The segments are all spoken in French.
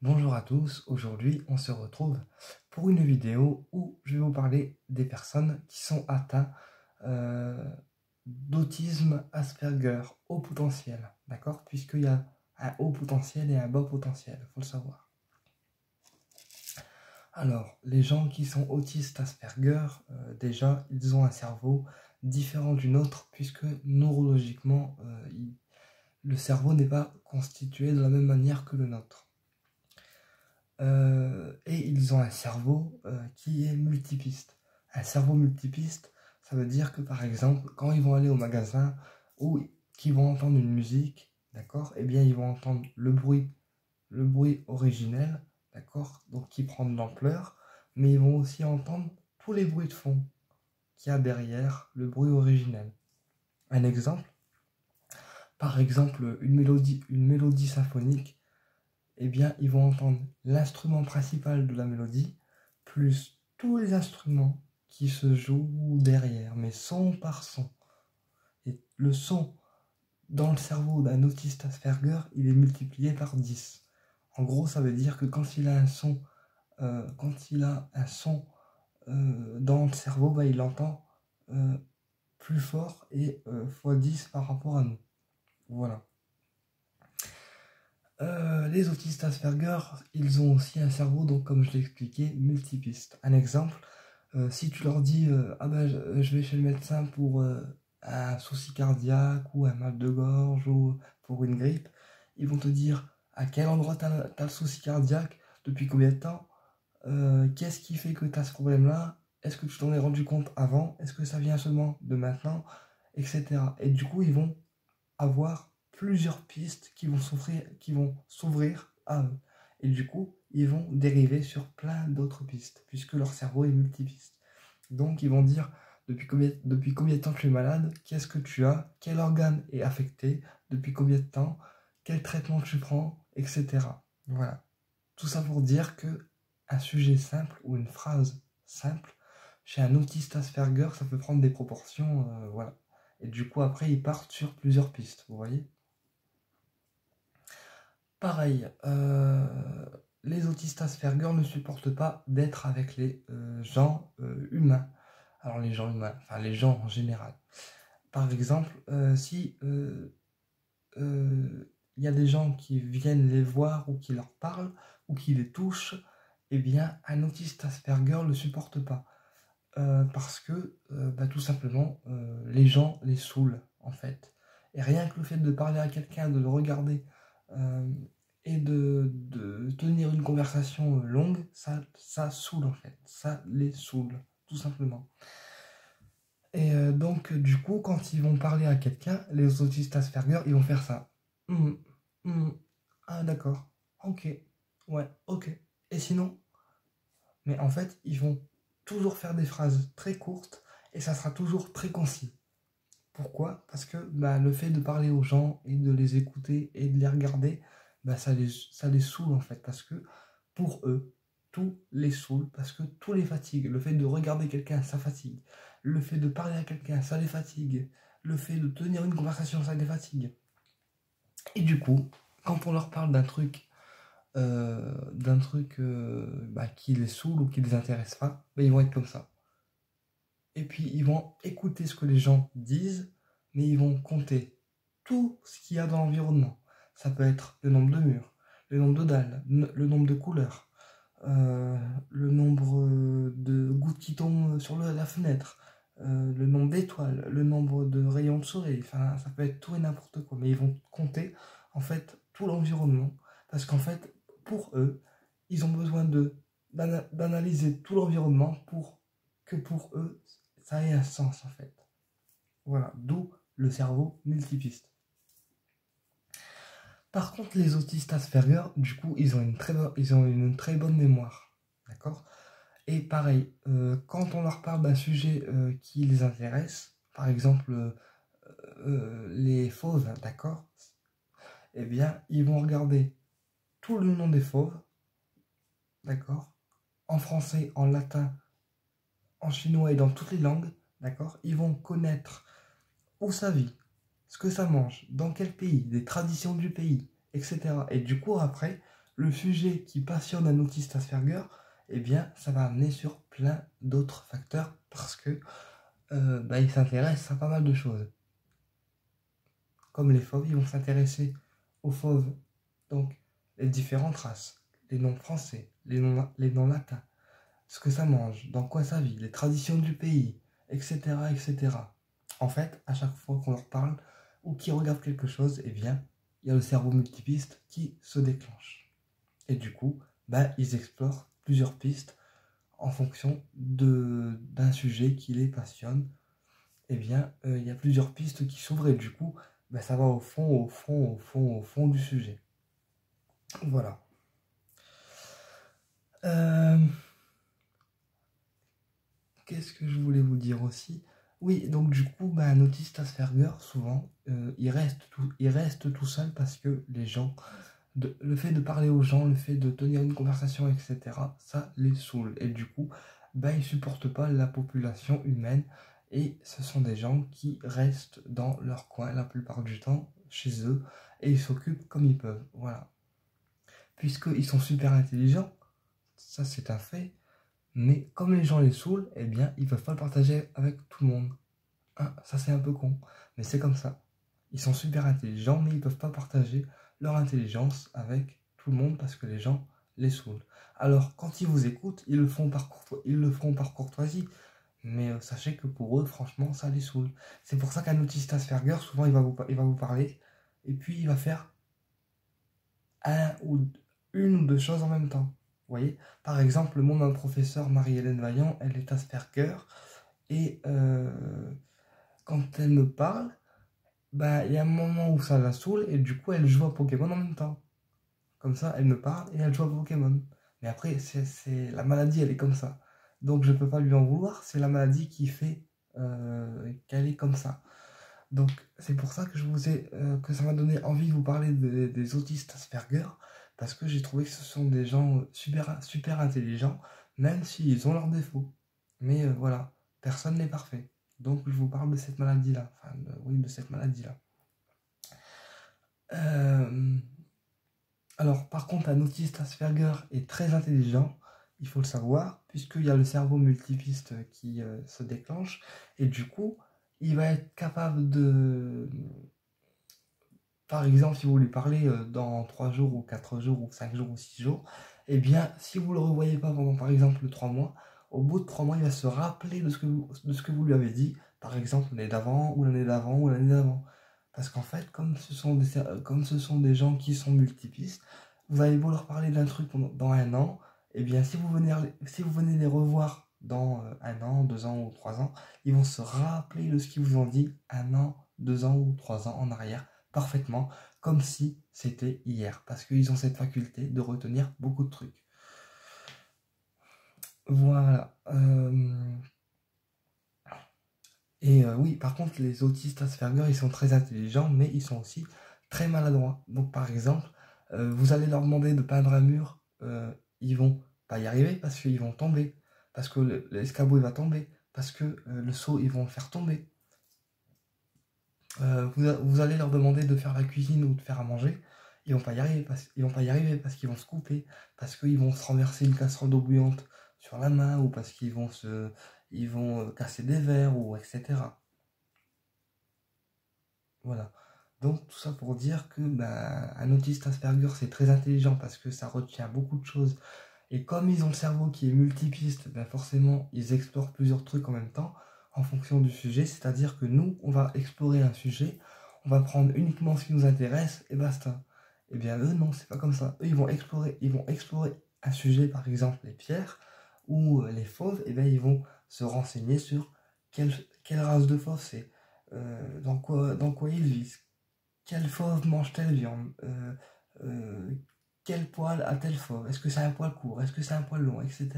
Bonjour à tous, aujourd'hui on se retrouve pour une vidéo où je vais vous parler des personnes qui sont atteintes euh, d'autisme Asperger haut potentiel, d'accord? Puisqu'il y a un haut potentiel et un bas potentiel, il faut le savoir. Alors, les gens qui sont autistes Asperger, déjà, ils ont un cerveau différent du nôtre puisque neurologiquement, le cerveau n'est pas constitué de la même manière que le nôtre. Et ils ont un cerveau qui est multipiste. Un cerveau multipiste, ça veut dire que par exemple, quand ils vont aller au magasin ou qu'ils vont entendre une musique, d'accord, eh bien ils vont entendre le bruit originel, d'accord, donc qui prend de l'ampleur, mais ils vont aussi entendre tous les bruits de fond qu'il y a derrière le bruit originel. Un exemple, par exemple, une mélodie symphonique, eh bien, ils vont entendre l'instrument principal de la mélodie, plus tous les instruments qui se jouent derrière, mais son par son. Et le son dans le cerveau d'un autiste Asperger, il est multiplié par 10. En gros, ça veut dire que quand il a un son, dans le cerveau, bah, il entend plus fort et fois 10 par rapport à nous. Voilà. Les autistes Asperger, ils ont aussi un cerveau, donc comme je l'ai expliqué, multipiste. Un exemple, si tu leur dis ah ben je vais chez le médecin pour un souci cardiaque ou un mal de gorge ou pour une grippe, ils vont te dire à quel endroit t'as le souci cardiaque, depuis combien de temps, qu'est-ce qui fait que t'as ce problème-là, est-ce que tu t'en es rendu compte avant, est-ce que ça vient seulement de maintenant, etc. Et du coup, ils vont avoir plusieurs pistes qui vont s'ouvrir à eux. Et du coup, ils vont dériver sur plein d'autres pistes, puisque leur cerveau est multipiste. Donc, ils vont dire, depuis combien de temps tu es malade, qu'est-ce que tu as, quel organe est affecté, depuis combien de temps, quel traitement tu prends, etc. Voilà. Tout ça pour dire que un sujet simple ou une phrase simple, chez un autiste Asperger, ça peut prendre des proportions, voilà. Et du coup, après, ils partent sur plusieurs pistes, vous voyez. Pareil, les autistes Asperger ne supportent pas d'être avec les gens humains. Alors les gens humains, enfin les gens en général. Par exemple, si il y a des gens qui viennent les voir ou qui leur parlent ou qui les touchent, eh bien un autiste Asperger ne le supporte pas. Parce que bah, tout simplement les gens les saoulent en fait. Et rien que le fait de parler à quelqu'un, de le regarder euh, et de tenir une conversation longue, ça saoule en fait. Ça les saoule, tout simplement. Et donc du coup, quand ils vont parler à quelqu'un, les autistes Asperger, ils vont faire ça. Hum, hum, ah d'accord, ok, ouais, ok. Et sinon, mais en fait, ils vont toujours faire des phrases très courtes et ça sera toujours très concis. Pourquoi? Parce que bah, le fait de parler aux gens et de les écouter et de les regarder, bah, ça les saoule en fait. Parce que pour eux, tout les saoule, parce que tout les fatigue. Le fait de regarder quelqu'un, ça fatigue. Le fait de parler à quelqu'un, ça les fatigue. Le fait de tenir une conversation, ça les fatigue. Et du coup, quand on leur parle d'un truc bah, qui les saoule ou qui les intéresse pas, bah, ils vont être comme ça. Et puis ils vont écouter ce que les gens disent, mais ils vont compter tout ce qu'il y a dans l'environnement. Ça peut être le nombre de murs, le nombre de dalles, le nombre de couleurs, le nombre de gouttes qui tombent sur la fenêtre, le nombre d'étoiles, le nombre de rayons de soleil, enfin ça peut être tout et n'importe quoi, mais ils vont compter en fait tout l'environnement, parce qu'en fait pour eux, ils ont besoin d'analyser tout l'environnement pour eux ça ait un sens en fait. Voilà, d'où le cerveau multipiste. Par contre, les autistes Asperger, du coup, ils ont une très bonne mémoire. D'accord? Et pareil, quand on leur parle d'un sujet qui les intéresse, par exemple les fauves, d'accord? Eh bien, ils vont regarder tout le nom des fauves, d'accord? En français, en latin, en chinois et dans toutes les langues, d'accord? Ils vont connaître où ça vit, ce que ça mange, dans quel pays, les traditions du pays, etc. Et du coup, après, le sujet qui passionne un autiste Asperger, eh bien, ça va amener sur plein d'autres facteurs parce que il s'intéresse à pas mal de choses. Comme les fauves, ils vont s'intéresser aux fauves, donc les différentes races, les noms français, les noms latins, ce que ça mange, dans quoi ça vit, les traditions du pays, etc., etc. En fait, à chaque fois qu'on leur parle ou qu'ils regardent quelque chose, eh bien, il y a le cerveau multipiste qui se déclenche. Et du coup, ils explorent plusieurs pistes en fonction d'un sujet qui les passionne. Eh bien, il y a plusieurs pistes qui s'ouvrent et du coup, ça va au fond du sujet. Voilà. Qu'est-ce que je voulais vous dire aussi? Oui, donc du coup, un autiste Asperger, souvent, il reste tout seul parce que les gens, le fait de parler aux gens, le fait de tenir une conversation, etc., ça les saoule. Et du coup, ils supportent pas la population humaine. Et ce sont des gens qui restent dans leur coin la plupart du temps, chez eux, et ils s'occupent comme ils peuvent. Voilà. Puisqu'ils sont super intelligents, ça c'est un fait, mais comme les gens les saoulent, eh bien, ils peuvent pas le partager avec tout le monde. Hein, ça c'est un peu con, mais c'est comme ça. Ils sont super intelligents, mais ils peuvent pas partager leur intelligence avec tout le monde parce que les gens les saoulent. Alors, quand ils vous écoutent, ils le feront par courtoisie, mais sachez que pour eux, franchement, ça les saoule. C'est pour ça qu'un autiste Asperger, souvent, il va vous parler, et puis il va faire une ou deux choses en même temps. Vous voyez, par exemple, mon professeur Marie-Hélène Vaillant, elle est Asperger, et quand elle me parle, il y a un moment où ça la saoule, et du coup, elle joue à Pokémon en même temps. Comme ça, elle me parle et elle joue à Pokémon. Mais après, la maladie, elle est comme ça. Donc, je peux pas lui en vouloir, c'est la maladie qui fait qu'elle est comme ça. Donc, c'est pour ça que que ça m'a donné envie de vous parler des autistes Asperger, parce que j'ai trouvé que ce sont des gens super intelligents, même s'ils ont leurs défauts. Mais voilà, personne n'est parfait. Donc, je vous parle de cette maladie-là. Enfin, de cette maladie-là. Alors, par contre, un autiste Asperger est très intelligent, il faut le savoir, puisqu'il y a le cerveau multipiste qui se déclenche, et du coup, il va être capable de... Par exemple, si vous lui parlez dans 3 jours, ou 4 jours, ou 5 jours, ou 6 jours, eh bien, si vous ne le revoyez pas pendant, par exemple, 3 mois, au bout de 3 mois, il va se rappeler de ce que vous lui avez dit, par exemple, l'année d'avant, ou l'année d'avant, ou l'année d'avant. Parce qu'en fait, comme ce sont des gens qui sont multipistes, vous allez beau leur parler d'un truc dans 1 an, et bien si vous venez les revoir dans 1 an, 2 ans ou 3 ans, ils vont se rappeler de ce qu'ils vous ont dit 1 an, 2 ans ou 3 ans en arrière, parfaitement, comme si c'était hier, parce qu'ils ont cette faculté de retenir beaucoup de trucs. Voilà. Et oui, par contre, les autistes Asperger, ils sont très intelligents, mais ils sont aussi très maladroits. Donc, par exemple, vous allez leur demander de peindre un mur, ils vont pas y arriver parce qu'ils vont tomber, parce que l'escabeau il va tomber, parce que le seau ils vont le faire tomber. Vous allez leur demander de faire la cuisine ou de faire à manger, ils vont pas y arriver parce qu'ils vont se couper, parce qu'ils vont se renverser une casserole d'eau bouillante sur la main, ou parce qu'ils vont casser des verres, ou etc. Voilà. Donc tout ça pour dire que un autiste Asperger c'est très intelligent parce que ça retient beaucoup de choses. Et comme ils ont le cerveau qui est multipiste, forcément ils explorent plusieurs trucs en même temps en fonction du sujet. C'est-à-dire que nous, on va explorer un sujet, on va prendre uniquement ce qui nous intéresse et basta. Et bien eux non, c'est pas comme ça. Eux ils vont explorer un sujet, par exemple les pierres ou les fauves, et bien ils vont se renseigner sur quelle race de fauve c'est. Dans quoi ils vivent, quelle fauve mange telle viande, quel poil a telle fauve, est-ce que c'est un poil court, est-ce que c'est un poil long, etc.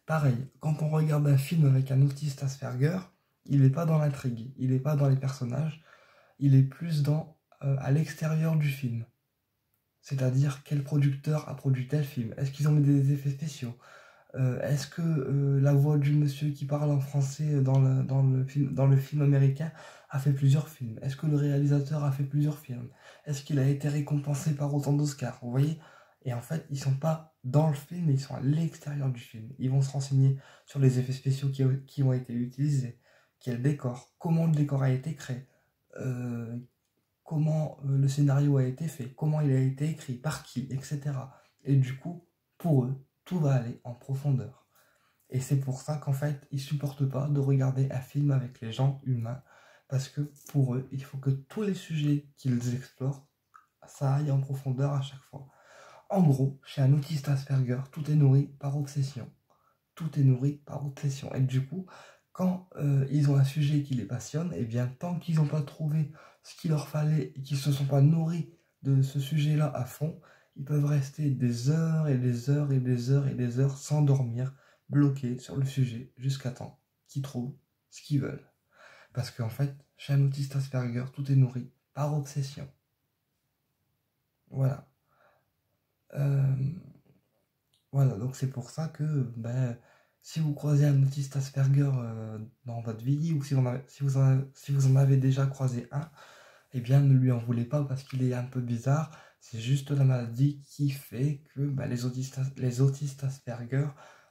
Pareil, quand on regarde un film avec un autiste Asperger, il n'est pas dans l'intrigue, il n'est pas dans les personnages, il est plus à l'extérieur du film. C'est-à-dire quel producteur a produit tel film, est-ce qu'ils ont mis des effets spéciaux, est-ce que la voix du monsieur qui parle en français dans le film américain a fait plusieurs films? Est-ce que le réalisateur a fait plusieurs films? Est-ce qu'il a été récompensé par autant d'Oscars? Vous voyez? Et en fait, ils sont pas dans le film, ils sont à l'extérieur du film. Ils vont se renseigner sur les effets spéciaux qui ont été utilisés, quel décor, comment le décor a été créé, euh, comment le scénario a été fait, comment il a été écrit, par qui, etc. Et du coup, pour eux, tout va aller en profondeur. Et c'est pour ça qu'en fait, ils supportent pas de regarder un film avec les gens humains, parce que pour eux, il faut que tous les sujets qu'ils explorent, ça aille en profondeur à chaque fois. En gros, chez un autiste Asperger, tout est nourri par obsession. Tout est nourri par obsession. Et du coup, quand ils ont un sujet qui les passionne, et bien tant qu'ils n'ont pas trouvé ce qu'il leur fallait et qu'ils ne se sont pas nourris de ce sujet-là à fond, ils peuvent rester des heures et des heures et des heures et des heures sans dormir, bloqués sur le sujet jusqu'à temps qu'ils trouvent ce qu'ils veulent. Parce qu'en fait, chez un autiste Asperger, tout est nourri par obsession. Voilà. Euh, Voilà, donc c'est pour ça que ben, si vous croisez un autiste Asperger dans votre vie, ou si vous en avez déjà croisé un, eh bien ne lui en voulez pas parce qu'il est un peu bizarre. C'est juste la maladie qui fait que ben, les autistes Asperger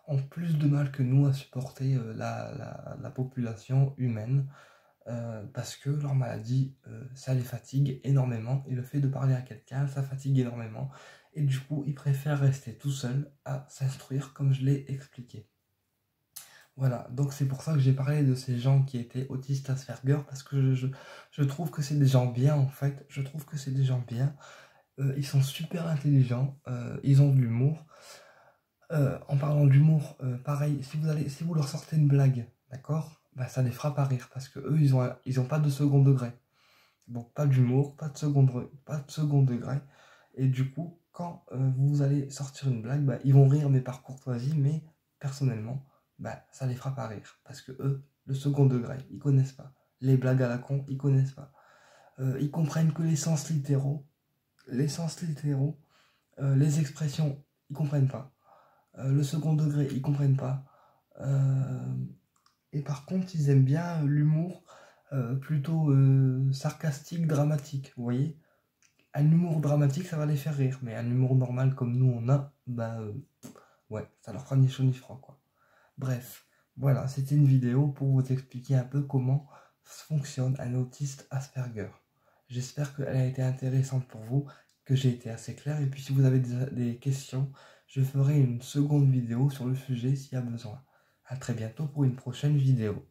ont plus de mal que nous à supporter la population humaine. Parce que leur maladie, ça les fatigue énormément, et le fait de parler à quelqu'un, ça fatigue énormément, et du coup, ils préfèrent rester tout seuls à s'instruire, comme je l'ai expliqué. Voilà, donc c'est pour ça que j'ai parlé de ces gens qui étaient autistes Asperger, parce que je trouve que c'est des gens bien, en fait, je trouve que c'est des gens bien, ils sont super intelligents, ils ont de l'humour. En parlant d'humour, pareil, si vous leur sortez une blague, d'accord, bah, ça les fera pas rire, parce que eux, ils ont pas de second degré. Donc pas d'humour, pas de second degré. Et du coup, quand vous allez sortir une blague, bah, ils vont rire, mais par courtoisie, mais personnellement, bah, ça les fera pas rire. Parce que eux, le second degré, ils connaissent pas. Les blagues à la con, ils connaissent pas. Ils comprennent que les sens littéraux, les expressions, ils comprennent pas. Le second degré, ils comprennent pas. Et par contre, ils aiment bien l'humour plutôt sarcastique, dramatique, vous voyez. Un humour dramatique, ça va les faire rire, mais un humour normal comme nous on a, bah ouais, ça leur fera ni chaud ni froid, quoi. Bref, voilà, c'était une vidéo pour vous expliquer un peu comment fonctionne un autiste Asperger. J'espère qu'elle a été intéressante pour vous, que j'ai été assez clair, et puis si vous avez des questions, je ferai une seconde vidéo sur le sujet s'il y a besoin. A très bientôt pour une prochaine vidéo.